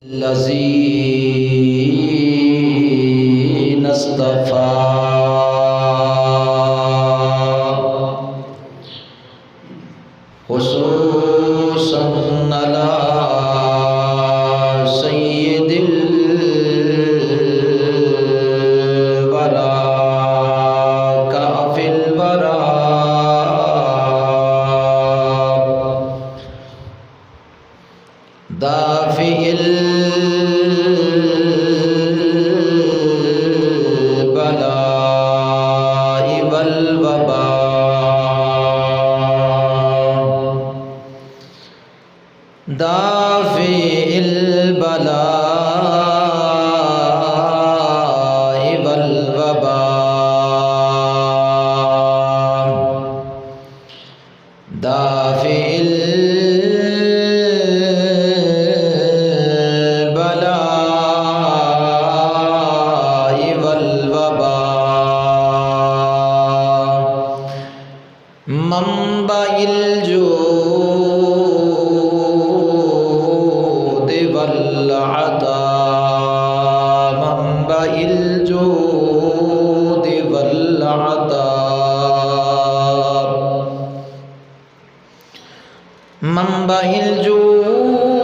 الذين اصطفى خصوصا على سيد الورى كافي الورى دافع البلاء والوباء دافع البلاء والوباء دافع منبع الجود والعطاء منبع الجود والعطاء منبع الجود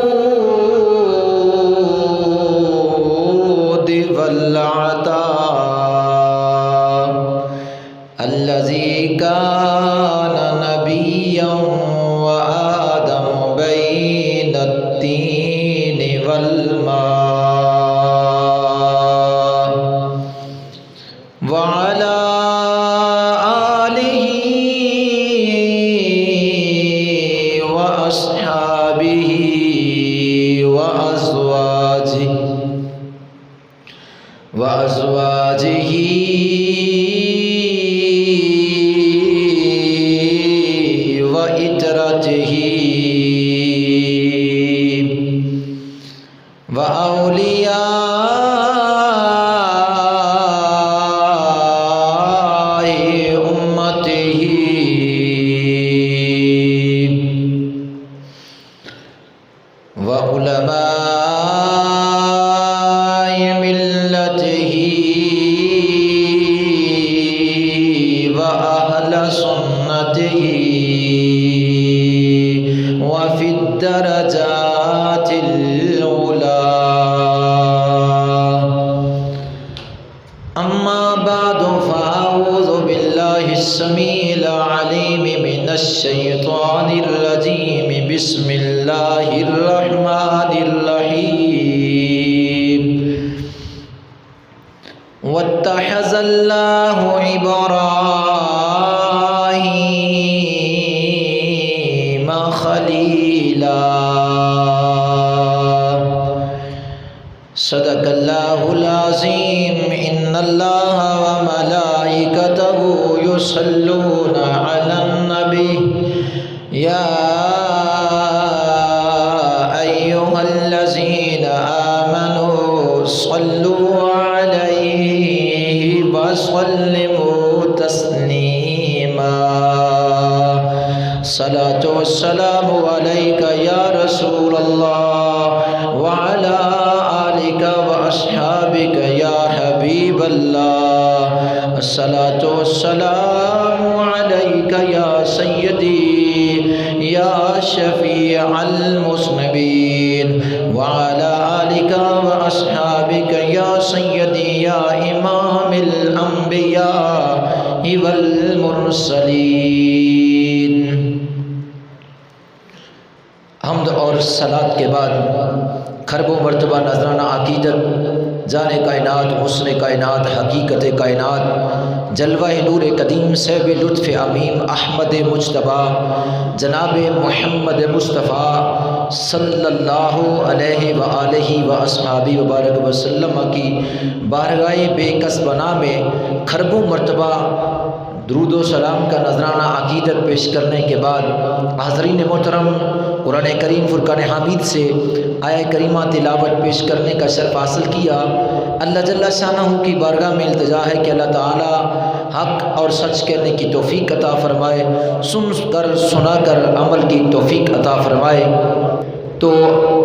والعطاء الذي كان نبيا وآدم بين الطين والماء وعلى آله وأصحابه وأزواجه وإترته وأولياء أمته وعلماء ملته وأهل سنته وفي الدرجات العلى أما بعد فأعوذ بالله السميع العليم من الشيطان الرجيم بسم الله الرحمن الرحيم واتخذ الله إبراهيم خليلا صدق الله العظيم إن الله وملائكته يصلون على النبي يا أيها الذين آمنوا صلوا عليه وسلموا تسليما صلاة والسلام عليك يا رسول الله وعلى آلك وأصحابك يا حبيب الله الصلاة والسلام عليك يا سيدي يا شفيع المذنبين وعلى آلك وأصحابك يا سيدي يا إمام الأنبياء والمرسلين. حمد اور صلات کے بعد خربوں مرتبہ نذرانہ عقیدت جان کائنات حسن کائنات حقیقت کائنات جلوہ نور قدیم صاحب لطف امیم احمد مجتبیٰ جناب محمد مصطفیٰ صلی اللہ علیہ وآلہ وآصحابہ وبارک وسلم کی بارگاہ بے کس بنا میں خربوں مرتبہ درود و سلام کا نذرانہ عقیدت پیش کرنے کے بعد حاضرین محترم قرآن کریم فرقان حمید سے آیہ کریمہ تلاوت پیش کرنے کا شرف حاصل کیا. اللہ جل شانہ کی بارگاہ میں التجا ہے کہ اللہ تعالی حق اور سچ کہنے کی توفیق عطا فرمائے، سن کر سنا کر عمل کی توفیق عطا فرمائے. تو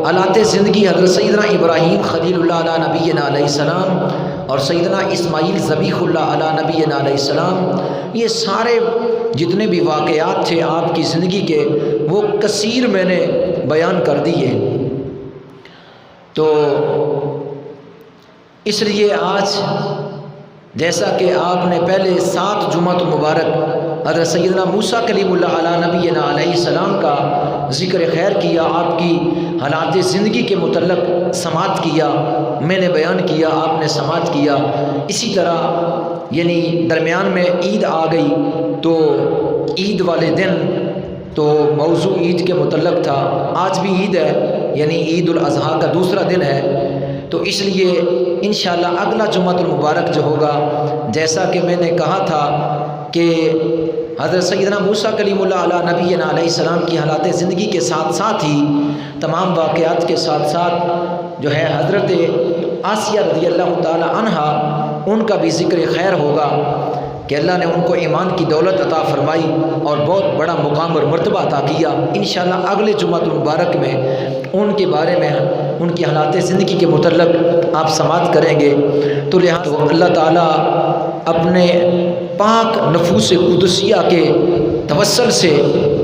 حالات زندگی حضرت سیدنا ابراہیم خلیل اللہ علیہ نبینا علیہ السلام اور سیدنا اسماعیل ذبیح اللہ علیہ نبینا علیہ السلام، یہ سارے جتنے بھی واقعات تھے آپ کی زندگی کے، وہ کثیر میں نے بیان کر دیے۔ تو اس لیے آج جیسا کہ آپ نے پہلے 7 جمعۃ المبارک حضرت سیدنا موسیٰ کلیم اللہ علیہ نبینا علیہ السلام کا ذکر خیر کیا، آپ کی حالات زندگی کے متعلق سماعت کیا، میں نے بیان کیا، آپ نے سماعت کیا۔ اسی طرح یعنی درمیان میں عید آ گئی، تو عید والے دن تو موضوع عید کے متعلق تھا، آج بھی عید ہے یعنی عید الاضحیٰ کا دوسرا دن ہے، تو اس لیے انشاءاللہ اگلا جمعۃ المبارک جو ہوگا، جیسا کہ میں نے کہا تھا کہ حضرت سیدنا موسیٰ کلیم اللہ علیہ نبینا علیہ السلام کی حالات زندگی کے ساتھ ساتھ ہی تمام واقعات کے ساتھ ساتھ جو ہے حضرت آسیہ رضی اللہ تعالی عنہا ان کا بھی ذکر خیر ہوگا کہ اللہ نے ان کو ایمان کی دولت عطا فرمائی اور بہت بڑا مقام اور مرتبہ عطا کیا۔ انشاءاللہ اگلے جمعۃ المبارک میں ان کے بارے میں، ان کی حالات زندگی کے متعلق آپ سماعت کریں گے۔ تو لہٰذا اللہ تعالیٰ اپنے پاک نفوس قدسیہ کے توسل سے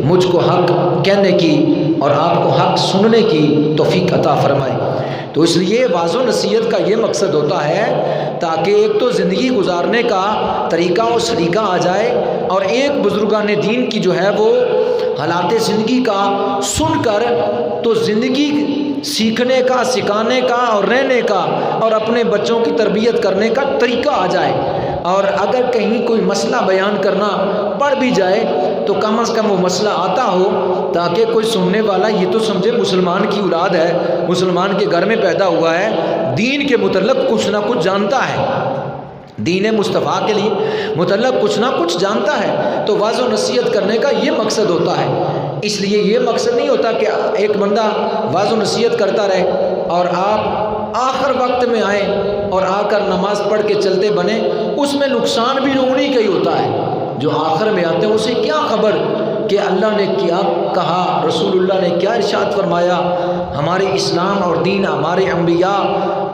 مجھ کو حق کہنے کی اور آپ کو حق سننے کی توفیق عطا فرمائے۔ تو اس لیے واعظ و نصیحت کا یہ مقصد ہوتا ہے تاکہ ایک تو زندگی گزارنے کا طریقہ و سلیقہ آ جائے، اور ایک بزرگان دین کی جو ہے وہ حالات زندگی کا سن کر تو زندگی سیکھنے کا، سکھانے کا اور رہنے کا اور اپنے بچوں کی تربیت کرنے کا طریقہ آ جائے۔ اور اگر کہیں کوئی مسئلہ بیان کرنا پڑ بھی جائے تو کم از کم وہ مسئلہ آتا ہو، تاکہ کوئی سننے والا یہ تو سمجھے مسلمان کی اولاد ہے، مسلمان کے گھر میں پیدا ہوا ہے، دین کے متعلق کچھ نہ کچھ جانتا ہے، دین مصطفیٰ کے لیے متعلق کچھ نہ کچھ جانتا ہے۔ تو واعظ و نصیحت کرنے کا یہ مقصد ہوتا ہے۔ اس لیے یہ مقصد نہیں ہوتا کہ ایک بندہ واعظ و نصیحت کرتا رہے اور آپ آخر وقت میں آئیں اور آ کر نماز پڑھ کے چلتے بنے، اس میں نقصان بھی انہیں کا ہی ہوتا ہے۔ جو آخر میں آتے ہیں اسے کیا خبر کہ اللہ نے کیا کہا، رسول اللہ نے کیا ارشاد فرمایا، ہمارے اسلام اور دین، ہمارے انبیاء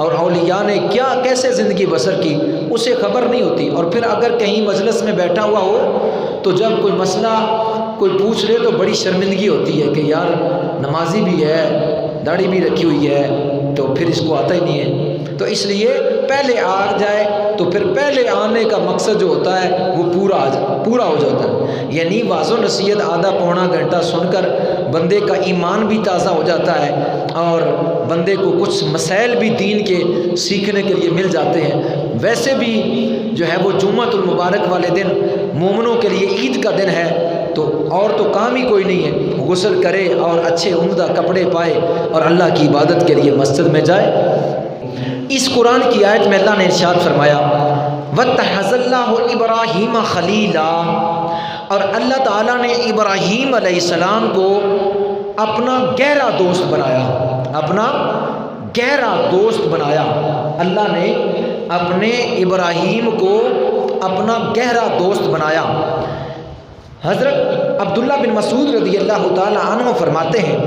اور اولیاء نے کیا کیسے زندگی بسر کی، اسے خبر نہیں ہوتی۔ اور پھر اگر کہیں مجلس میں بیٹھا ہوا ہو تو جب کوئی مسئلہ کوئی پوچھ لے تو بڑی شرمندگی ہوتی ہے کہ یار نمازی بھی ہے، داڑھی بھی رکھی ہوئی ہے، تو پھر اس کو آتا ہی نہیں ہے۔ تو اس لیے پہلے آ جائے تو پھر پہلے آنے کا مقصد جو ہوتا ہے وہ پورا ہو جاتا ہے۔ یعنی واعظ و نصیحت آدھا پونا گھنٹہ سن کر بندے کا ایمان بھی تازہ ہو جاتا ہے اور بندے کو کچھ مسائل بھی دین کے سیکھنے کے لیے مل جاتے ہیں۔ ویسے بھی جو ہے وہ جمعۃ المبارک والے دن مومنوں کے لیے عید کا دن ہے، تو اور تو کام ہی کوئی نہیں ہے، غسل کرے اور اچھے عمدہ کپڑے پائے اور اللہ کی عبادت کے لیے مسجد میں جائے۔ اس قرآن کی آیت میں اللہ نے ارشاد فرمایا وَاتَّخَذَ اللَّهُ إِبْرَاهِيمَ خَلِيلًا، اور اللہ تعالیٰ نے ابراہیم علیہ السلام کو اپنا گہرا دوست بنایا، اپنا گہرا دوست بنایا۔ اللہ نے اپنے ابراہیم کو اپنا گہرا دوست بنایا۔ حضرت عبداللہ بن مسعود رضی اللہ تعالی عنہ فرماتے ہیں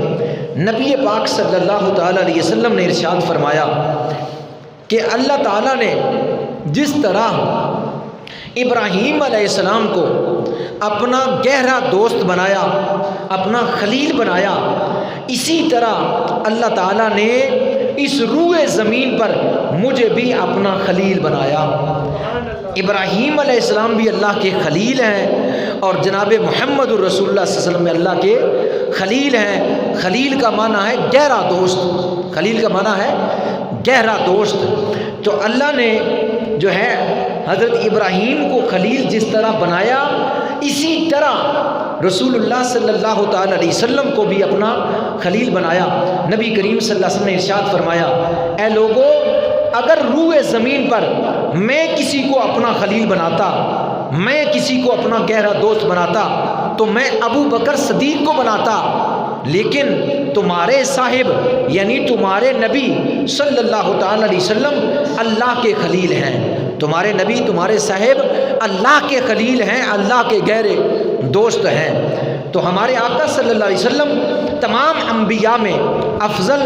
نبی پاک صلی اللہ تعالی علیہ وسلم نے ارشاد فرمایا کہ اللہ تعالیٰ نے جس طرح ابراہیم علیہ السلام کو اپنا گہرا دوست بنایا، اپنا خلیل بنایا، اسی طرح اللہ تعالیٰ نے اس روئے زمین پر مجھے بھی اپنا خلیل بنایا۔ ابراہیم علیہ السلام بھی اللہ کے خلیل ہیں اور جناب محمد الرسول اللہ صلی اللہ علیہ وسلم اللہ کے خلیل ہیں۔ خلیل کا معنی ہے گہرا دوست، خلیل کا معنی ہے گہرا دوست۔ تو اللہ نے جو ہے حضرت ابراہیم کو خلیل جس طرح بنایا، اسی طرح رسول اللہ صلی اللہ تعالی علیہ وسلم کو بھی اپنا خلیل بنایا۔ نبی کریم صلی اللہ علیہ وسلم نے ارشاد فرمایا اے لوگو، اگر روئے زمین پر میں کسی کو اپنا خلیل بناتا، میں کسی کو اپنا گہرا دوست بناتا تو میں ابو بکر صدیق کو بناتا، لیکن تمہارے صاحب یعنی تمہارے نبی صلی اللہ تعالی علیہ وسلم اللہ کے خلیل ہیں، تمہارے نبی تمہارے صاحب اللہ کے خلیل ہیں، اللہ کے گہرے دوست ہیں۔ تو ہمارے آقا صلی اللہ علیہ وسلم تمام انبیاء میں افضل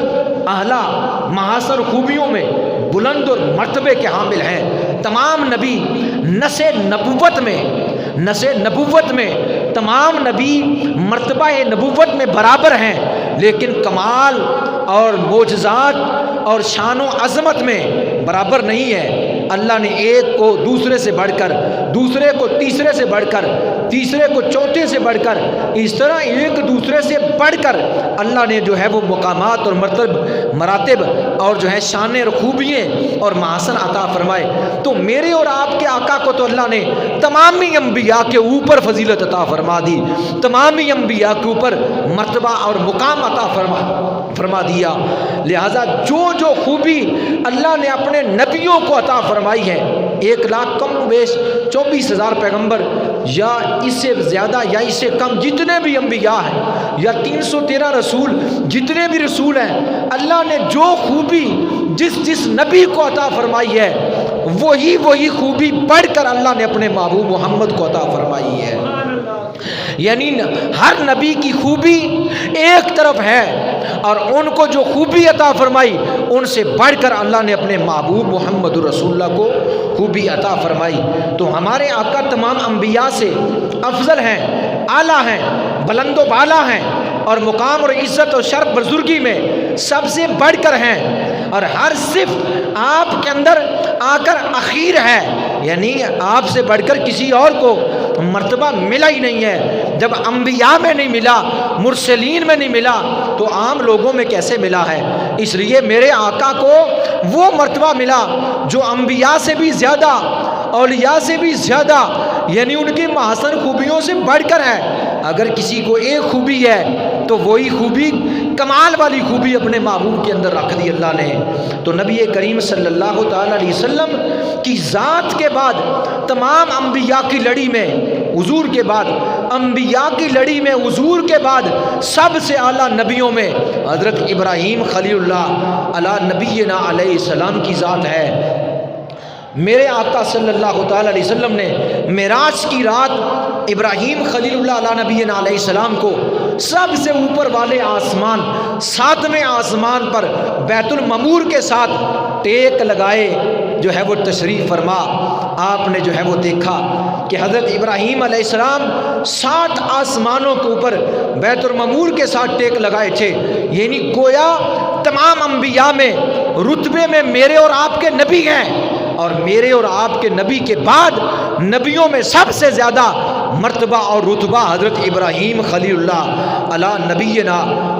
اعلیٰ محاسن خوبیوں میں بلند اور مرتبے کے حامل ہیں۔ تمام نبی نس نبوت میں تمام نبی مرتبہ نبوت میں برابر ہیں، لیکن کمال اور معجزات اور شان و عظمت میں برابر نہیں ہے۔ اللہ نے ایک کو دوسرے سے بڑھ کر، دوسرے کو تیسرے سے بڑھ کر، تیسرے کو چوتھے سے بڑھ کر، اس طرح ایک دوسرے سے بڑھ کر اللہ نے جو ہے وہ مقامات اور مراتب اور جو ہے شانیں اور خوبیاں اور محاسن عطا فرمائے۔ تو میرے اور آپ کے آقا کو تو اللہ نے تمامی انبیاء کے اوپر فضیلت عطا فرما دی، تمامی انبیاء کے اوپر مرتبہ اور مقام عطا فرما دیا۔ لہذا جو خوبی اللہ نے اپنے نبیوں کو عطا فرمائی ہے، 1,00,000 کم و بیش 24,000 پیغمبر یا اس سے زیادہ یا اس سے کم جتنے بھی انبیاء ہیں، یا 313 رسول جتنے بھی رسول ہیں، اللہ نے جو خوبی جس نبی کو عطا فرمائی ہے، وہی خوبی بڑھ کر اللہ نے اپنے محبوب محمد کو عطا فرمائی ہے۔ یعنی ہر نبی کی خوبی ایک طرف ہے، اور ان کو جو خوبی عطا فرمائی ان سے بڑھ کر اللہ نے اپنے محبوب محمد رسول اللہ کو خوبی عطا فرمائی۔ تو ہمارے آقا تمام انبیاء سے افضل ہیں، اعلیٰ ہیں، بلند و بالا ہیں، اور مقام اور عزت اور شرف بزرگی میں سب سے بڑھ کر ہیں، اور ہر صفت آپ کے اندر آ کر اخیر ہے، یعنی آپ سے بڑھ کر کسی اور کو مرتبہ ملا ہی نہیں ہے۔ جب انبیاء میں نہیں ملا، مرسلین میں نہیں ملا، تو عام لوگوں میں کیسے ملا ہے؟ اس لیے میرے آقا کو وہ مرتبہ ملا جو انبیاء سے بھی زیادہ، اولیاء سے بھی زیادہ، یعنی ان کی محسن خوبیوں سے بڑھ کر ہے۔ اگر کسی کو ایک خوبی ہے تو وہی خوبی، کمال والی خوبی اپنے محبوب کے اندر رکھ دی اللہ نے۔ تو نبی کریم صلی اللہ تعالی علیہ وسلم کی ذات کے بعد تمام انبیاء کی لڑی میں، حضور کے بعد انبیاء کی لڑی میں حضور کے بعد سب سے اعلیٰ نبیوں میں حضرت ابراہیم خلیل اللہ علی نبینا علیہ السلام کی ذات ہے۔ میرے آقا صلی اللہ تعالی علیہ وسلم نے معراج کی رات ابراہیم خلیل اللہ علیہ نبینا علیہ السلام کو سب سے اوپر والے آسمان، 7ویں آسمان پر بیت المعمور کے ساتھ ٹیک لگائے جو ہے وہ تشریف فرما۔ آپ نے جو ہے وہ دیکھا کہ حضرت ابراہیم علیہ السلام 7 آسمانوں کے اوپر بیت المعمور کے ساتھ ٹیک لگائے تھے، یعنی گویا تمام انبیاء میں رتبے میں میرے اور آپ کے نبی ہیں، اور میرے اور آپ کے نبی کے بعد نبیوں میں سب سے زیادہ مرتبہ اور رتبہ حضرت ابراہیم خلیل اللہ علی نبینا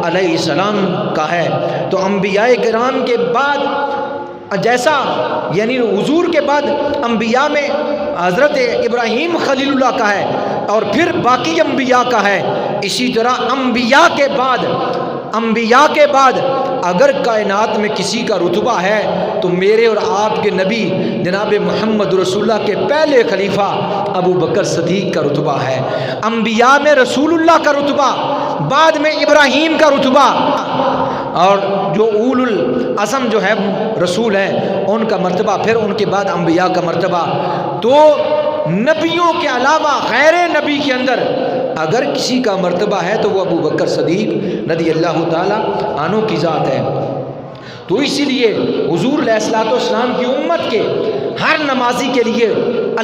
علیہ السلام کا ہے۔ تو انبیاء کرام کے بعد جیسا یعنی حضور کے بعد انبیاء میں حضرت ابراہیم خلیل اللہ کا ہے، اور پھر باقی انبیاء کا ہے، اسی طرح انبیاء کے بعد اگر کائنات میں کسی کا رتبہ ہے تو میرے اور آپ کے نبی جناب محمد رسول اللہ کے پہلے خلیفہ ابو بکر صدیق کا رتبہ ہے۔ انبیاء میں رسول اللہ کا رتبہ، بعد میں ابراہیم کا رتبہ، اور جو اول العزم جو ہے رسول ہیں ان کا مرتبہ، پھر ان کے بعد انبیاء کا مرتبہ۔ تو نبیوں کے علاوہ غیر نبی کے اندر اگر کسی کا مرتبہ ہے تو وہ ابو بکر صدیق رضی اللہ تعالیٰ عنہ کی ذات ہے۔ تو اسی لیے حضور علیہ الصلوۃ والسلام کی امت کے ہر نمازی کے لیے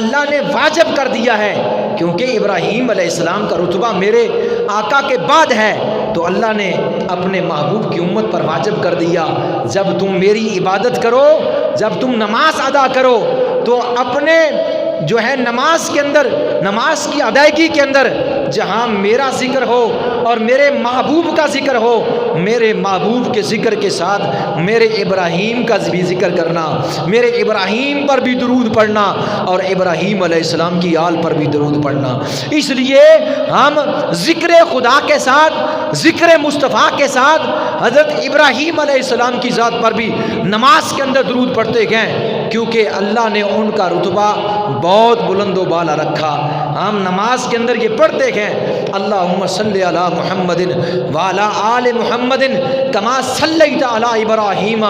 اللہ نے واجب کر دیا ہے، کیونکہ ابراہیم علیہ السلام کا رتبہ میرے آقا کے بعد ہے، تو اللہ نے اپنے محبوب کی امت پر واجب کر دیا، جب تم میری عبادت کرو، جب تم نماز ادا کرو، تو اپنے جو ہے نماز کے اندر، نماز کی ادائیگی کے اندر جہاں میرا ذکر ہو اور میرے محبوب کا ذکر ہو، میرے محبوب کے ذکر کے ساتھ میرے ابراہیم کا بھی ذکر کرنا، میرے ابراہیم پر بھی درود پڑھنا، اور ابراہیم علیہ السلام کی آل پر بھی درود پڑھنا۔ اس لیے ہم ذکر خدا کے ساتھ، ذکر مصطفیٰ کے ساتھ حضرت ابراہیم علیہ السلام کی ذات پر بھی نماز کے اندر درود پڑھتے گئے، کیونکہ اللہ نے ان کا رتبہ بہت بلند و بالا رکھا۔ ہم نماز کے اندر یہ پڑھتے گئے، اللہم صلی علی محمد وعلی آل محمد کما صلیت علی ابراہیم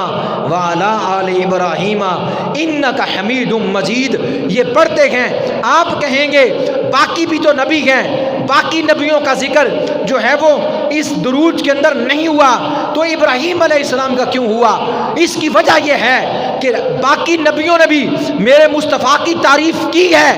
وعلی آل ابراہیم انک حمید مجید، یہ پڑھتے گئے۔ آپ کہیں گے باقی بھی تو نبی ہیں باقی نبیوں کا ذکر جو ہے وہ اس درود کے اندر نہیں ہوا تو ابراہیم علیہ السلام کا کیوں ہوا؟ اس کی وجہ یہ ہے کہ باقی نبیوں نے بھی میرے مصطفیٰ کی تعریف کی ہے،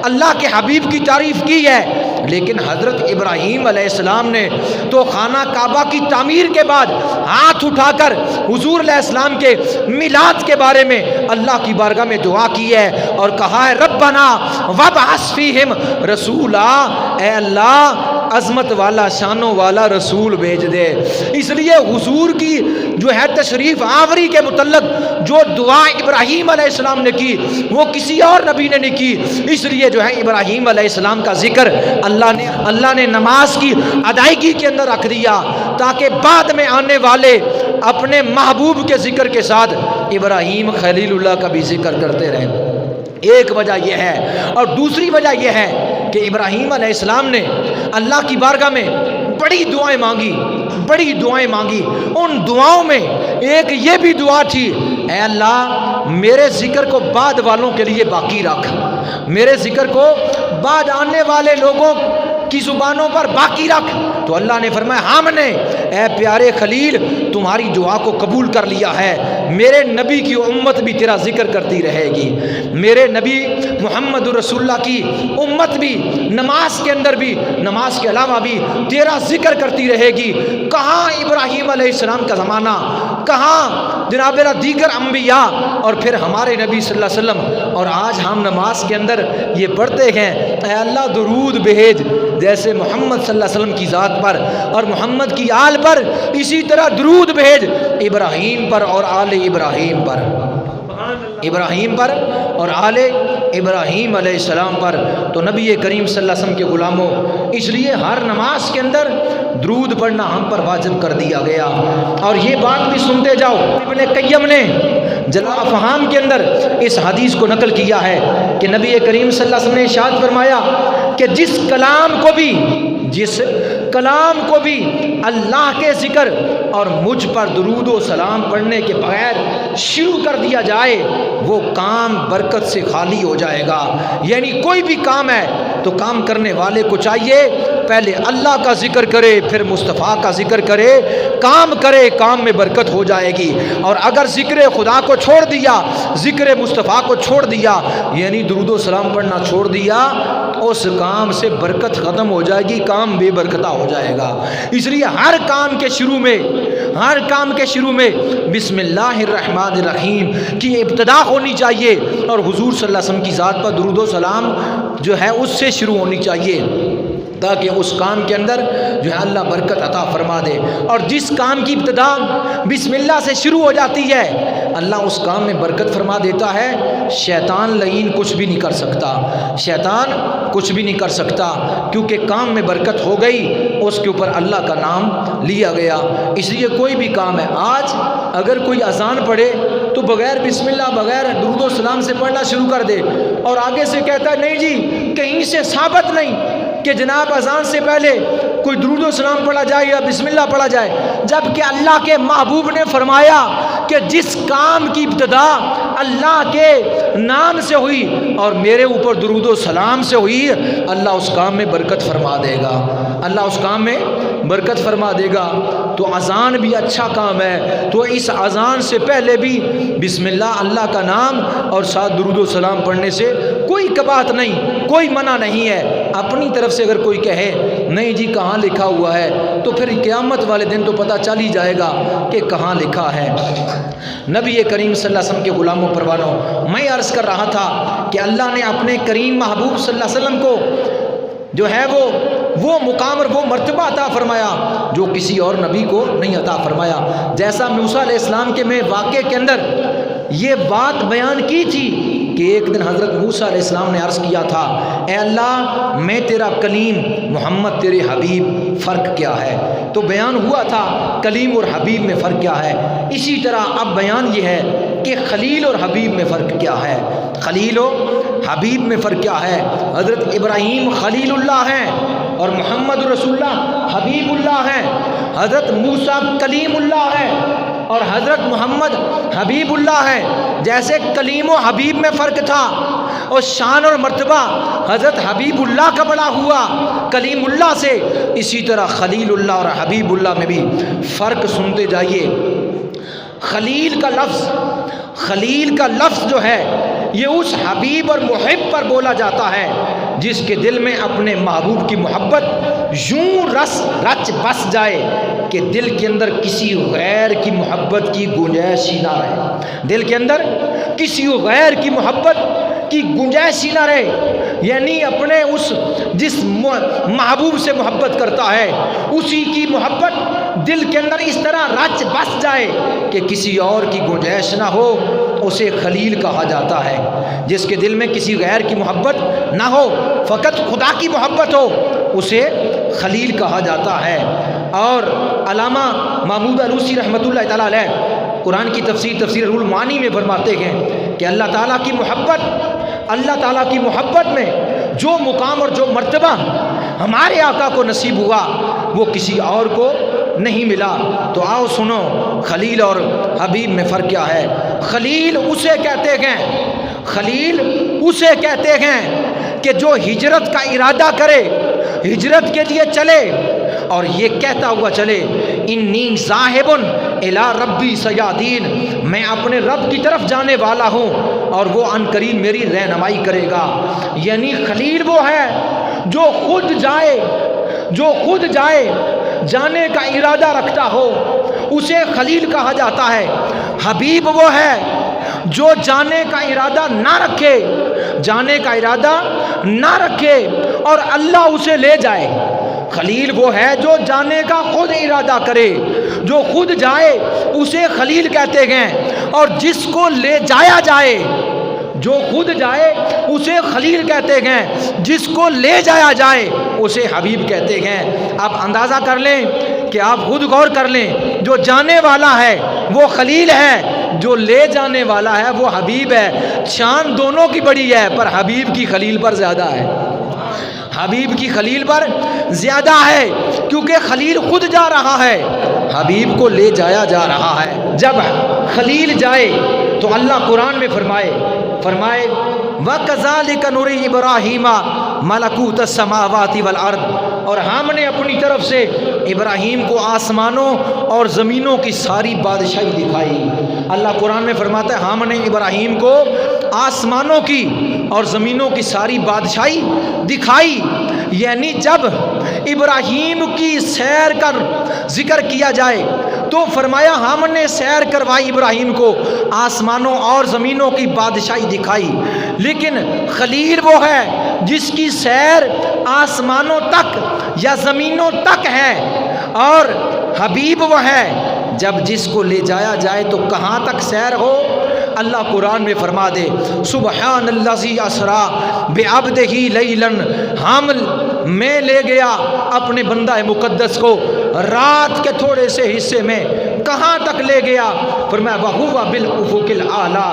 اللہ کے حبیب کی تعریف کی ہے، لیکن حضرت ابراہیم علیہ السلام نے تو خانہ کعبہ کی تعمیر کے بعد ہاتھ اٹھا کر حضور علیہ السلام کے میلاد کے بارے میں اللہ کی بارگاہ میں دعا کی ہے اور کہا ہے ربنا وابعث فیہم رسولا، اے اللہ عظمت والا شانوں والا رسول بھیج دے۔ اس لیے حضور کی جو ہے تشریف آوری کے متعلق جو دعا ابراہیم علیہ السلام نے کی وہ کسی اور نبی نے نہیں کی، اس لیے جو ہے ابراہیم علیہ السلام کا ذکر اللہ نے نماز کی ادائیگی کے اندر رکھ دیا تاکہ بعد میں آنے والے اپنے محبوب کے ذکر کے ساتھ ابراہیم خلیل اللہ کا بھی ذکر کرتے رہیں۔ ایک وجہ یہ ہے، اور دوسری وجہ یہ ہے کہ ابراہیم علیہ السلام نے اللہ کی بارگاہ میں بڑی دعائیں مانگی، ان دعاؤں میں ایک یہ بھی دعا تھی، اے اللہ میرے ذکر کو بعد والوں کے لیے باقی رکھ، میرے ذکر کو بعد آنے والے لوگوں کی زبانوں پر باقی رکھ۔ تو اللہ نے فرمایا ہم نے اے پیارے خلیل تمہاری دعا کو قبول کر لیا ہے، میرے نبی کی امت بھی تیرا ذکر کرتی رہے گی، میرے نبی محمد رسول اللہ کی امت بھی نماز کے اندر بھی نماز کے علاوہ بھی تیرا ذکر کرتی رہے گی۔ کہاں ابراہیم علیہ السلام کا زمانہ، کہاں جناب دیگر انبیاء اور پھر ہمارے نبی صلی اللہ علیہ وسلم، اور آج ہم نماز کے اندر یہ پڑھتے ہیں اے اللہ درود بھیج، جیسے محمد صلی اللہ علیہ وسلم کی ذات پر اور محمد کی آل پر، اسی طرح درود بھیج ابراہیم پر اور آل ابراہیم پر، ابراہیم پر اور آل ابراہیم علیہ السلام پر۔ تو نبی کریم صلی اللہ علیہ وسلم کے غلاموں، اس لیے ہر نماز کے اندر درود پڑھنا ہم پر واجب کر دیا گیا۔ اور یہ بات بھی سنتے جاؤ، ابن قیم نے جلال افہام کے اندر اس حدیث کو نقل کیا ہے کہ نبی کریم صلی اللہ علیہ وسلم نے ارشاد فرمایا کہ جس کلام کو بھی اللہ کے ذکر اور مجھ پر درود و سلام پڑھنے کے بغیر شروع کر دیا جائے وہ کام برکت سے خالی ہو جائے گا۔ یعنی کوئی بھی کام ہے تو کام کرنے والے کو چاہیے پہلے اللہ کا ذکر کرے، پھر مصطفیٰ کا ذکر کرے، کام کرے، کام میں برکت ہو جائے گی۔ اور اگر ذکر خدا کو چھوڑ دیا، ذکر مصطفیٰ کو چھوڑ دیا، یعنی درود و سلام پڑھنا چھوڑ دیا، اس کام سے برکت ختم ہو جائے گی، کام بے برکتہ ہو جائے گا۔ اس لیے ہر کام کے شروع میں بسم اللہ الرحمن الرحیم کی ابتدا ہونی چاہیے، اور حضور صلی اللہ علیہ وسلم کی ذات پر درود و سلام جو ہے اس سے شروع ہونی چاہیے، تاکہ اس کام کے اندر جو ہے اللہ برکت عطا فرما دے۔ اور جس کام کی ابتدا بسم اللہ سے شروع ہو جاتی ہے اللہ اس کام میں برکت فرما دیتا ہے۔ شیطان لعین کچھ بھی نہیں کر سکتا، کیونکہ کام میں برکت ہو گئی، اس کے اوپر اللہ کا نام لیا گیا۔ اس لیے کوئی بھی کام ہے، آج اگر کوئی اذان پڑھے تو بغیر بسم اللہ، بغیر درود و سلام سے پڑھنا شروع کر دے، اور آگے سے کہتا ہے نہیں جی کہیں سے ثابت نہیں کہ جناب اذان سے پہلے کوئی درود و سلام پڑھا جائے یا بسم اللہ پڑھا جائے، جبکہ اللہ کے محبوب نے فرمایا کہ جس کام کی ابتدا اللہ کے نام سے ہوئی اور میرے اوپر درود و سلام سے ہوئی، اللہ اس کام میں برکت فرما دے گا، اللہ اس کام میں برکت فرما دے گا۔ تو اذان بھی اچھا کام ہے، تو اس اذان سے پہلے بھی بسم اللہ، اللہ کا نام اور ساتھ درود و سلام پڑھنے سے کوئی کباہت نہیں، کوئی منع نہیں ہے۔ اپنی طرف سے اگر کوئی کہے نہیں جی کہاں لکھا ہوا ہے، تو پھر قیامت والے دن تو پتہ چل ہی جائے گا کہ کہاں لکھا ہے۔ نبی کریم صلی اللہ علیہ وسلم کے غلاموں پروانوں، میں عرض کر رہا تھا کہ اللہ نے اپنے کریم محبوب صلی اللہ علیہ وسلم کو جو ہے وہ مقام اور وہ مرتبہ عطا فرمایا جو کسی اور نبی کو نہیں عطا فرمایا۔ جیسا موسیٰ علیہ السلام کے میں واقعے کے اندر یہ بات بیان کی تھی کہ ایک دن حضرت موسیٰ علیہ السلام نے عرض کیا تھا اے اللہ میں تیرا کلیم، محمد تیرے حبیب، فرق کیا ہے؟ تو بیان ہوا تھا کلیم اور حبیب میں فرق کیا ہے۔ اسی طرح اب بیان یہ ہے کہ خلیل اور حبیب میں فرق کیا ہے، خلیل و حبیب میں فرق کیا ہے۔ حضرت ابراہیم خلیل اللہ ہیں اور محمد رسول اللہ حبیب اللہ ہیں، حضرت موسیٰ کلیم اللہ ہیں اور حضرت محمد حبیب اللہ ہیں۔ جیسے کلیم و حبیب میں فرق تھا، اور شان اور مرتبہ حضرت حبیب اللہ کا بڑا ہوا کلیم اللہ سے، اسی طرح خلیل اللہ اور حبیب اللہ میں بھی فرق سنتے جائیے۔ خلیل کا لفظ جو ہے یہ اس حبیب اور محب پر بولا جاتا ہے جس کے دل میں اپنے محبوب کی محبت یوں رچ بس جائے کہ دل کے اندر کسی غیر کی محبت کی گنجائش ہی نہ رہے، دل کے اندر کسی غیر کی محبت کی گنجائش ہی نہ رہے، یعنی اپنے اس جس محبوب سے محبت کرتا ہے اسی کی محبت دل کے اندر اس طرح رچ بس جائے کہ کسی اور کی گنجائش نہ ہو، اسے خلیل کہا جاتا ہے۔ جس کے دل میں کسی غیر کی محبت نہ ہو، فقط خدا کی محبت ہو، اسے خلیل کہا جاتا ہے۔ اور علامہ محمود علوسی رحمۃ اللہ تعالیٰ علیہ قرآن کی تفسیر روح المعانی میں فرماتے ہیں کہ اللہ تعالیٰ کی محبت میں جو مقام اور جو مرتبہ ہمارے آقا کو نصیب ہوا وہ کسی اور کو نہیں ملا۔ تو آؤ سنو خلیل اور حبیب میں فرق کیا ہے۔ خلیل اسے کہتے ہیں کہ جو ہجرت کا ارادہ کرے، ہجرت کے لیے چلے اور یہ کہتا ہوا چلے انی ذاہب الی ربی سیادین، میں اپنے رب کی طرف جانے والا ہوں اور وہ عن قریب میری رہنمائی کرے گا۔ یعنی خلیل وہ ہے جو خود جائے جانے کا ارادہ رکھتا ہو، اسے خلیل کہا جاتا ہے۔ حبیب وہ ہے جو جانے کا ارادہ نہ رکھے اور اللہ اسے لے جائے۔ خلیل وہ ہے جو جانے کا خود ارادہ کرے، جو خود جائے اسے خلیل کہتے ہیں، اور جس کو لے جایا جائے، جو خود جائے اسے خلیل کہتے ہیں، جس کو لے جایا جائے اسے حبیب کہتے ہیں۔ آپ اندازہ کر لیں کہ آپ خود غور کر لیں، جو جانے والا ہے وہ خلیل ہے، جو لے جانے والا ہے وہ حبیب ہے۔ شان دونوں کی بڑی ہے پر حبیب کی خلیل پر زیادہ ہے، حبیب کی خلیل پر زیادہ ہے، کیونکہ خلیل خود جا رہا ہے، حبیب کو لے جایا جا رہا ہے۔ جب خلیل جائے تو اللہ قرآن میں فرمائے وَكَذَلِكَ نُرِي إِبْرَاهِيمَ مَلَكُوتَ السَّمَاوَاتِ وَالْأَرْضِ، اور ہم نے اپنی طرف سے ابراہیم کو آسمانوں اور زمینوں کی ساری بادشاہی دکھائی۔ اللہ قرآن میں فرماتا ہے ہم نے ابراہیم کو آسمانوں کی اور زمینوں کی ساری بادشاہی دکھائی۔ یعنی جب ابراہیم کی سیر کا ذکر کیا جائے تو فرمایا ہم نے سیر کروائی ابراہیم کو، آسمانوں اور زمینوں کی بادشاہی دکھائی۔ لیکن خلیل وہ ہے جس کی سیر آسمانوں تک یا زمینوں تک ہے، اور حبیب وہ ہے جب جس کو لے جایا جائے تو کہاں تک سیر ہو۔ اللہ قرآن میں فرما دے سبحان الذی اسری بعبدہ لیلا، ہم میں لے گیا اپنے بندہ مقدس کو رات کے تھوڑے سے حصے میں، کہاں تک لے گیا؟ فرمایا وَهُوَ بِالْأُفُقِ الْأَعْلَى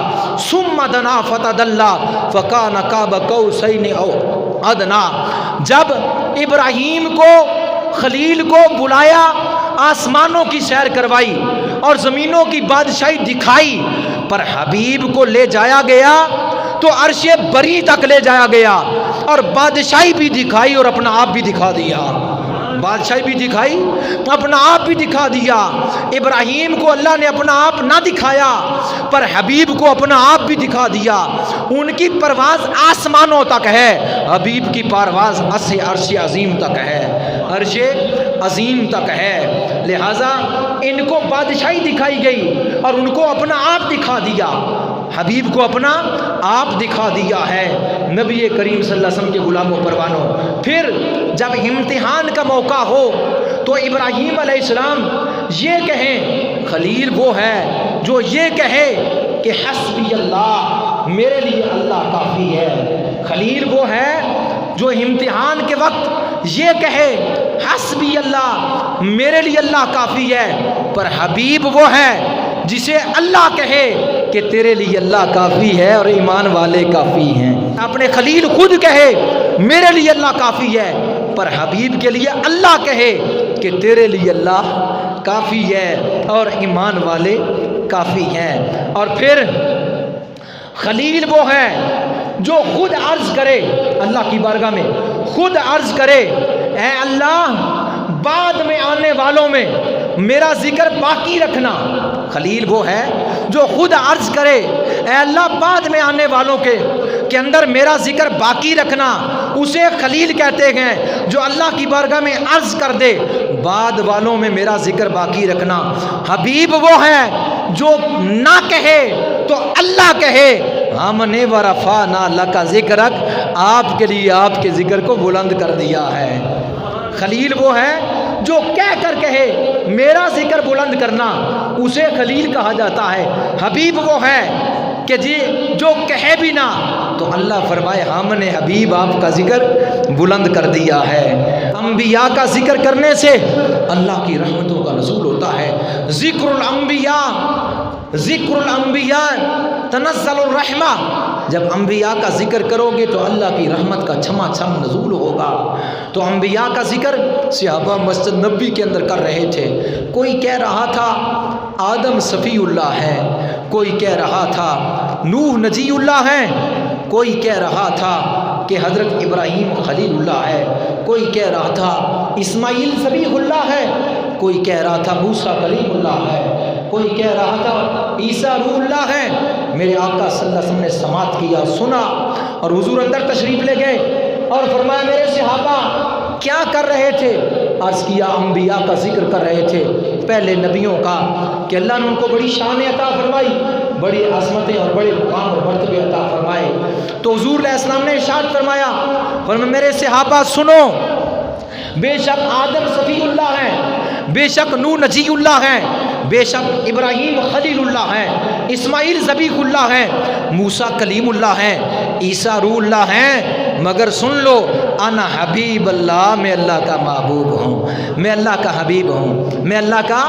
ثُمَّ دَنَا فَتَدَلَّى فَكَانَ قَابَ قَوْسَيْنِ أَوْ أَدْنَىٰ۔ جب ابراہیم کو خلیل کو بلایا، آسمانوں کی سیر کروائی اور زمینوں کی بادشاہی دکھائی، پر حبیب کو لے جایا گیا تو عرش بری تک لے جایا گیا اور بادشاہی بھی دکھائی اور اپنا آپ بھی دکھا دیا، بادشاہی بھی دکھائی اپنا آپ بھی دکھا دیا۔ ابراہیم کو اللہ نے اپنا آپ نہ دکھایا پر حبیب کو اپنا آپ بھی دکھا دیا۔ ان کی پرواز آسمانوں تک ہے، حبیب کی پرواز عرش عظیم تک ہے، عرش عظیم تک ہے۔ لہٰذا ان کو بادشاہی دکھائی گئی اور ان کو اپنا آپ دکھا دیا، حبیب کو اپنا آپ دکھا دیا ہے نبی کریم صلی اللہ علیہ وسلم کے غلاموں پروانوں۔ پھر جب امتحان کا موقع ہو تو ابراہیم علیہ السلام یہ کہیں، خلیل وہ ہے جو یہ کہے کہ حسبی اللہ، میرے لیے اللہ کافی ہے۔ خلیل وہ ہے جو امتحان کے وقت یہ کہے حسبی اللہ، میرے لیے اللہ کافی ہے، پر حبیب وہ ہے جسے اللہ کہے کہ تیرے لیے اللہ کافی ہے اور ایمان والے کافی ہیں۔ اپنے خلیل خود کہے میرے لیے اللہ کافی ہے، پر حبیب کے لیے اللہ کہے کہ تیرے لیے اللہ کافی ہے اور ایمان والے کافی ہیں۔ اور پھر خلیل وہ ہے جو خود عرض کرے اللہ کی بارگاہ میں، خود عرض کرے اے اللہ بعد میں آنے والوں میں میرا ذکر باقی رکھنا۔ خلیل وہ ہے جو خود عرض کرے اے اللہ بعد میں آنے والوں کے اندر میرا ذکر باقی رکھنا، اسے خلیل کہتے ہیں۔ جو اللہ کی بارگاہ میں عرض کر دے بعد والوں میں میرا ذکر باقی رکھنا۔ حبیب وہ ہے جو نہ کہے تو اللہ کہے ہم نے ورفعنا لک ذکرک، آپ کے لیے آپ کے ذکر کو بلند کر دیا ہے۔ خلیل وہ ہے جو کہہ کر کہے میرا ذکر بلند کرنا، اسے خلیل کہا جاتا ہے۔ حبیب وہ ہے کہ جی جو کہے بھی نہ تو اللہ فرمائے ہم نے حبیب آپ کا ذکر بلند کر دیا ہے۔ انبیاء کا ذکر کرنے سے اللہ کی رحمتوں کا نزول ہوتا ہے۔ ذکر الانبیاء تنزل الرحمہ، جب انبیاء کا ذکر کرو گے تو اللہ کی رحمت کا چھما چھم نزول ہوگا۔ تو انبیاء کا ذکر صحابہ مسجد نبی کے اندر کر رہے تھے۔ کوئی کہہ رہا تھا آدم صفی اللہ ہے، کوئی کہہ رہا تھا نوح نجی اللہ ہے، کوئی کہہ رہا تھا کہ حضرت ابراہیم خلیل اللہ ہے، کوئی کہہ رہا تھا اسماعیل ذبیح اللہ ہے، کوئی کہہ رہا تھا موسیٰ کلیم اللہ ہے، کوئی کہہ رہا تھا عیسیٰ روح اللہ ہے۔ میرے آقا صلی اللہ علیہ وسلم نے سماعت کیا، سنا، اور حضور اندر تشریف لے گئے اور فرمایا میرے صحابہ کیا کر رہے تھے؟ عرض کیا انبیاء کا ذکر کر رہے تھے، پہلے نبیوں کا، کہ اللہ نے ان کو بڑی شان عطا فرمائی، بڑی عظمتیں اور بڑے مقام اور مرتبے عطا فرمائے۔ تو حضور علیہ السلام نے ارشاد فرمایا میرے صحابہ سنو، بے شک آدم صفی اللہ ہے، بے شک نوح نجی اللہ ہے، بے شک ابراہیم خلیل اللہ ہے، اسماعیل ذبیح اللہ ہے، موسیٰ کلیم اللہ ہے، عیسیٰ روح اللہ ہے، مگر سن لو انا حبیب اللہ، میں اللہ کا محبوب ہوں، میں اللہ کا حبیب ہوں، میں اللہ کا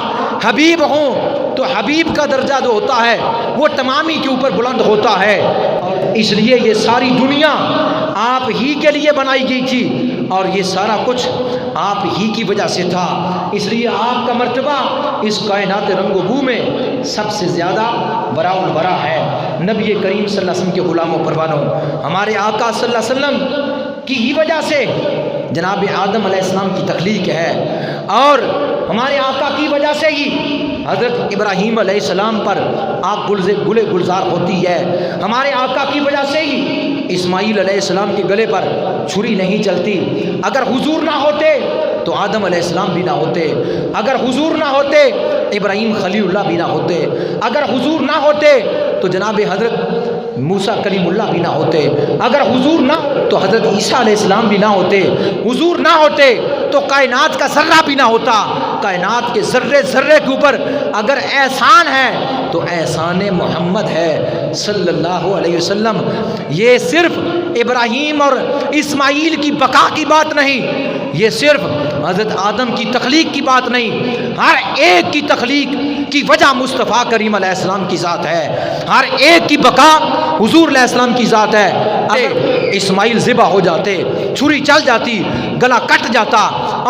حبیب ہوں۔ تو حبیب کا درجہ جو ہوتا ہے وہ تمامی کے اوپر بلند ہوتا ہے، اور اس لیے یہ ساری دنیا آپ ہی کے لیے بنائی گئی تھی اور یہ سارا کچھ آپ ہی کی وجہ سے تھا، اس لیے آپ کا مرتبہ اس کائنات رنگ و بو میں سب سے زیادہ براء البراء ہے۔ نبی کریم صلی اللہ علیہ وسلم کے غلاموں پروانوں، ہمارے آقا صلی اللہ علیہ وسلم کی ہی وجہ سے جناب آدم علیہ السلام کی تخلیق ہے، اور ہمارے آقا کی وجہ سے ہی حضرت ابراہیم علیہ السلام پر آگ گلے گلزار ہوتی ہے، ہمارے آقا کی وجہ سے ہی اسماعیل علیہ السلام کے گلے پر چھری نہیں چلتی۔ اگر حضور نہ ہوتے تو آدم علیہ السلام بھی نہ ہوتے، اگر حضور نہ ہوتے ابراہیم خلیل اللہ بھی نہ ہوتے، اگر حضور نہ ہوتے تو جناب حضرت موسیٰ کلیم اللہ بھی نہ ہوتے، اگر حضور نہ تو حضرت عیسیٰ علیہ السلام بھی نہ ہوتے، حضور نہ ہوتے تو کائنات کا ذرہ بھی نہ ہوتا۔ کائنات کے ذرے ذرے کے اوپر اگر احسان ہے تو احسان محمد ہے صلی اللہ علیہ وسلم۔ یہ صرف ابراہیم اور اسماعیل کی بقا کی بات نہیں، یہ صرف حضرت آدم کی تخلیق کی بات نہیں، ہر ایک کی تخلیق کی وجہ مصطفیٰ کریم علیہ السلام کی ذات ہے، ہر ایک کی بقا حضور علیہ السلام کی ذات ہے۔ اگر اسماعیل ذبح ہو جاتے، چھری چل جاتی، گلا کٹ جاتا،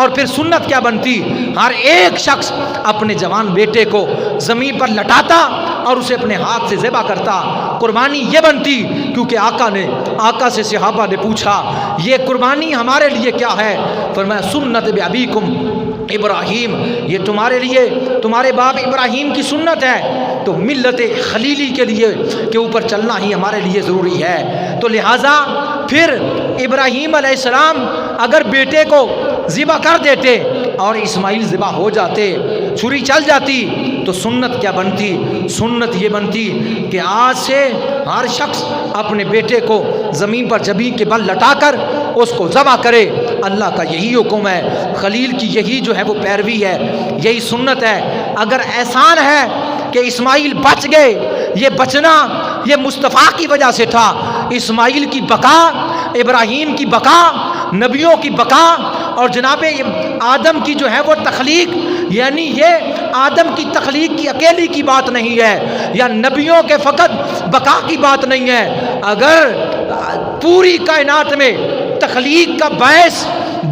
اور پھر سنت کیا بنتی؟ ہر ایک شخص اپنے جوان بیٹے کو زمین پر لٹاتا اور اسے اپنے ہاتھ سے ذبح کرتا، قربانی یہ بنتی، کیونکہ آقا سے صحابہ نے پوچھا یہ قربانی ہمارے لیے کیا ہے؟ فرمایا سنت ابیکم ابراہیم، یہ تمہارے لیے تمہارے باپ ابراہیم کی سنت ہے، تو ملت خلیلی کے لیے کے اوپر چلنا ہی ہمارے لیے ضروری ہے۔ تو لہٰذا پھر ابراہیم علیہ السلام اگر بیٹے کو ذبح کر دیتے اور اسماعیل ذبح ہو جاتے، چھری چل جاتی، تو سنت کیا بنتی؟ سنت یہ بنتی کہ آج سے ہر شخص اپنے بیٹے کو زمین پر جبین کے بل لٹا کر اس کو ذبح کرے۔ اللہ کا یہی حکم ہے، خلیل کی یہی جو ہے وہ پیروی ہے، یہی سنت ہے۔ اگر احسان ہے کہ اسماعیل بچ گئے، یہ بچنا یہ مصطفیٰ کی وجہ سے تھا۔ اسماعیل کی بقا، ابراہیم کی بقا، نبیوں کی بقا، اور جناب آدم کی جو ہے وہ تخلیق، یعنی یہ آدم کی تخلیق کی اکیلی کی بات نہیں ہے، یا نبیوں کے فقط بقا کی بات نہیں ہے۔ اگر پوری کائنات میں تخلیق کا باعث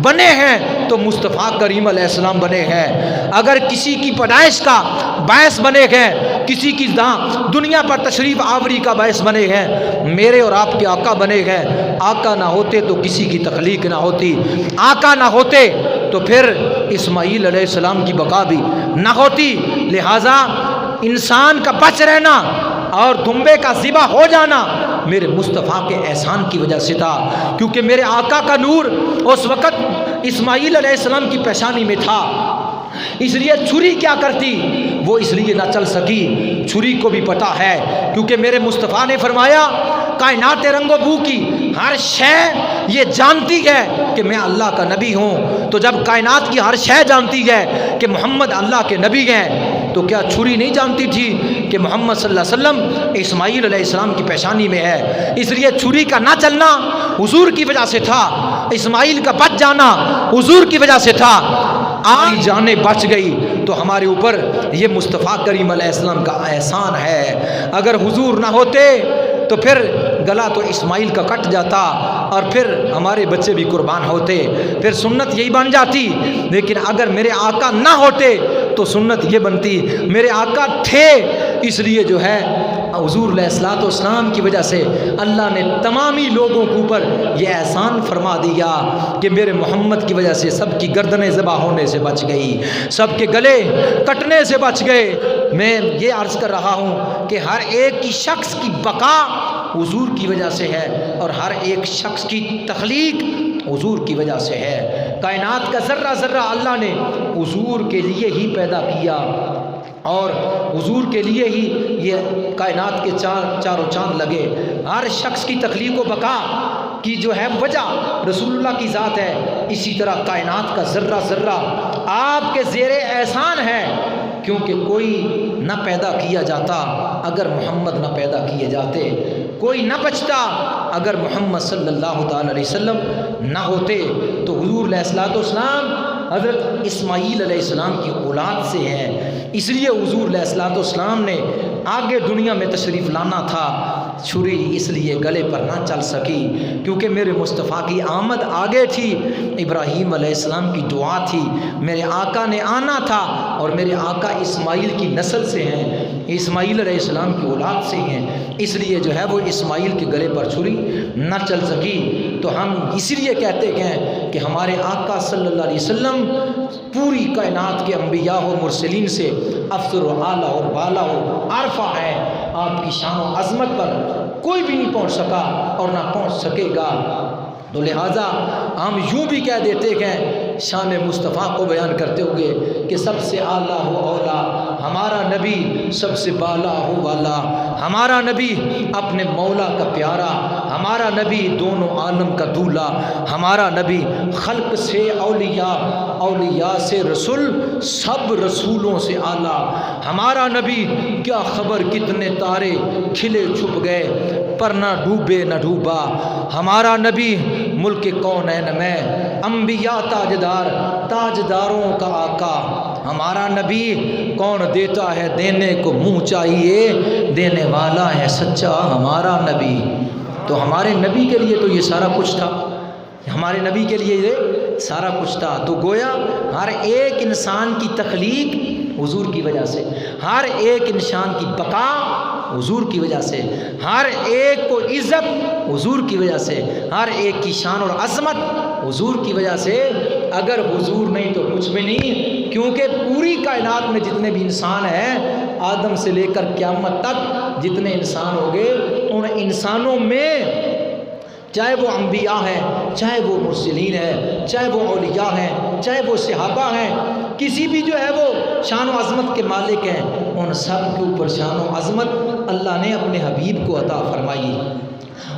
بنے ہیں تو مصطفیٰ کریم علیہ السلام بنے ہیں۔ اگر کسی کی پیدائش کا باعث بنے ہیں، کسی کی دنیا پر تشریف آوری کا باعث بنے ہیں، میرے اور آپ کے آقا بنے ہیں۔ آقا نہ ہوتے تو کسی کی تخلیق نہ ہوتی، آقا نہ ہوتے تو پھر اسماعیل علیہ السلام کی بقا بھی نہ ہوتی۔ لہٰذا انسان کا بچ رہنا اور دمبے کا ذبح ہو جانا میرے مصطفیٰ کے احسان کی وجہ سے تھا، کیونکہ میرے آقا کا نور اس وقت اسماعیل علیہ السلام کی پیشانی میں تھا۔ اس لیے چھری کیا کرتی، وہ اس لیے نہ چل سکی۔ چھری کو بھی پتہ ہے، کیونکہ میرے مصطفیٰ نے فرمایا کائنات رنگ و بو کی ہر شے یہ جانتی ہے کہ میں اللہ کا نبی ہوں۔ تو جب کائنات کی ہر شے جانتی ہے کہ محمد اللہ کے نبی ہیں، تو کیا چھری نہیں جانتی تھی کہ محمد صلی اللہ علیہ وسلم اسماعیل علیہ السلام کی پیشانی میں ہے؟ اس لیے چھری کا نہ چلنا حضور کی وجہ سے تھا، اسماعیل کا بچ جانا حضور کی وجہ سے تھا۔ آج جانیں بچ گئی تو ہمارے اوپر یہ مصطفیٰ کریم علیہ السلام کا احسان ہے۔ اگر حضور نہ ہوتے تو پھر گلا تو اسماعیل کا کٹ جاتا اور پھر ہمارے بچے بھی قربان ہوتے، پھر سنت یہی بن جاتی۔ لیکن اگر میرے آقا نہ ہوتے تو سنت یہ بنتی۔ میرے آقا تھے، اس لیے جو ہے حضور علیہ الصلوۃ والسلام کی وجہ سے اللہ نے تمامی لوگوں کے اوپر یہ احسان فرما دیا کہ میرے محمد کی وجہ سے سب کی گردنیں ذبح ہونے سے بچ گئی، سب کے گلے کٹنے سے بچ گئے۔ میں یہ عرض کر رہا ہوں کہ ہر ایک کی شخص کی بقا حضور کی وجہ سے ہے، اور ہر ایک شخص کی تخلیق حضور کی وجہ سے ہے۔ کائنات کا ذرہ ذرہ اللہ نے حضور کے لیے ہی پیدا کیا، اور حضور کے لیے ہی یہ کائنات کے چاروں چاند لگے۔ ہر شخص کی تخلیق و بقا کی جو ہے وجہ رسول اللہ کی ذات ہے، اسی طرح کائنات کا ذرہ ذرہ آپ کے زیر احسان ہے، کیونکہ کوئی نہ پیدا کیا جاتا اگر محمد نہ پیدا کیے جاتے، کوئی نہ بچتا اگر محمد صلی اللہ تعالی علیہ وسلم نہ ہوتے۔ تو حضور علیہ الصلوۃ والسلام حضرت اسماعیل علیہ السلام کی اولاد سے ہیں، اس لیے حضور علیہ الصلوۃ والسلام نے آگے دنیا میں تشریف لانا تھا، چھری اس لیے گلے پر نہ چل سکی کیونکہ میرے مصطفیٰ کی آمد آگے تھی۔ ابراہیم علیہ السلام کی دعا تھی، میرے آقا نے آنا تھا، اور میرے آقا اسماعیل کی نسل سے ہیں، اسماعیل علیہ السلام کی اولاد سے ہیں، اس لیے جو ہے وہ اسماعیل کے گلے پر چھری نہ چل سکی۔ تو ہم اسی لیے کہتے ہیں کہ ہمارے آقا صلی اللہ علیہ وسلم پوری کائنات کے انبیاء و مرسلین سے افضل و اعلیٰ اور بالا و عارفہ ہے۔ آپ کی شان و عظمت پر کوئی بھی نہیں پہنچ سکا اور نہ پہنچ سکے گا۔ تو لہٰذا ہم یوں بھی کہہ دیتے ہیں شان مصطفیٰ کو بیان کرتے ہوئے کہ سب سے اعلیٰ ہو اولا ہمارا نبی، سب سے بالا ہو والا ہمارا نبی، اپنے مولا کا پیارا ہمارا نبی، دونوں عالم کا دولہ ہمارا نبی، خلق سے اولیاء، اولیاء سے رسول، سب رسولوں سے اعلیٰ ہمارا نبی۔ کیا خبر کتنے تارے کھلے چھپ گئے پر نہ ڈوبے نہ ڈوبا ہمارا نبی، ملک کونین میں انبیاء تاجدار، تاجداروں کا آقا ہمارا نبی۔ کون دیتا ہے دینے کو منہ چاہیے، دینے والا ہے سچا ہمارا نبی۔ تو ہمارے نبی کے لیے تو یہ سارا کچھ تھا، ہمارے نبی کے لیے یہ سارا کچھ تھا۔ تو گویا ہر ایک انسان کی تخلیق حضور کی وجہ سے، ہر ایک انسان کی بقا حضور کی وجہ سے، ہر ایک کو عزت حضور کی وجہ سے، ہر ایک کی شان اور عظمت حضور کی وجہ سے۔ اگر حضور نہیں تو کچھ بھی نہیں، کیونکہ پوری کائنات میں جتنے بھی انسان ہیں، آدم سے لے کر قیامت تک جتنے انسان ہو گئے، ان انسانوں میں چاہے وہ انبیاء ہیں، چاہے وہ مرسلین ہیں، چاہے وہ اولیاء ہیں، چاہے وہ صحابہ ہیں، کسی بھی جو ہے وہ شان و عظمت کے مالک ہیں، ان سب کے اوپر شان و عظمت اللہ نے اپنے حبیب کو عطا فرمائی۔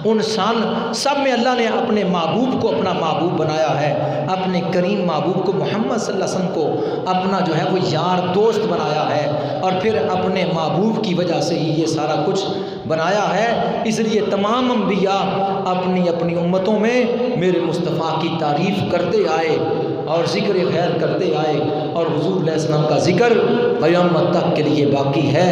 ان سب میں اللہ نے اپنے محبوب کو اپنا محبوب بنایا ہے، اپنے کریم محبوب کو محمد صلی اللہ علیہ وسلم کو اپنا جو ہے وہ یار دوست بنایا ہے، اور پھر اپنے محبوب کی وجہ سے ہی یہ سارا کچھ بنایا ہے، اس لیے تمام انبیاء اپنی اپنی امتوں میں میرے مصطفیٰ کی تعریف کرتے آئے اور ذکر خیر کرتے آئے، اور حضور علیہ السلام کا ذکر قیامت تک کے لیے باقی ہے۔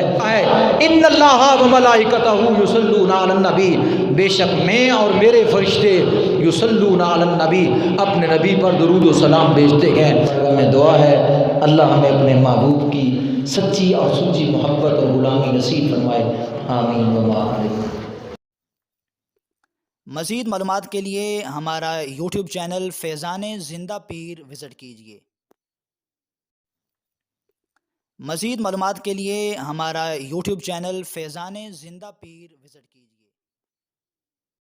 ان اللہ و ملائکتہ یصلون علی النبی، بے شک میں اور میرے فرشتے یصلون علی النبی، اپنے نبی پر درود و سلام بھیجتے ہیں۔ ہمیں دعا ہے اللہ ہمیں اپنے محبوب کی سچی اور سچی محبت اور غلامی نصیب فرمائے، آمین و آمین۔ مزید معلومات کے لیے ہمارا یوٹیوب چینل فیضان زندہ پیر وزٹ کیجیے۔ مزید معلومات کے لیے ہمارا یوٹیوب چینل فیضان زندہ پیر وزٹ کیجیے۔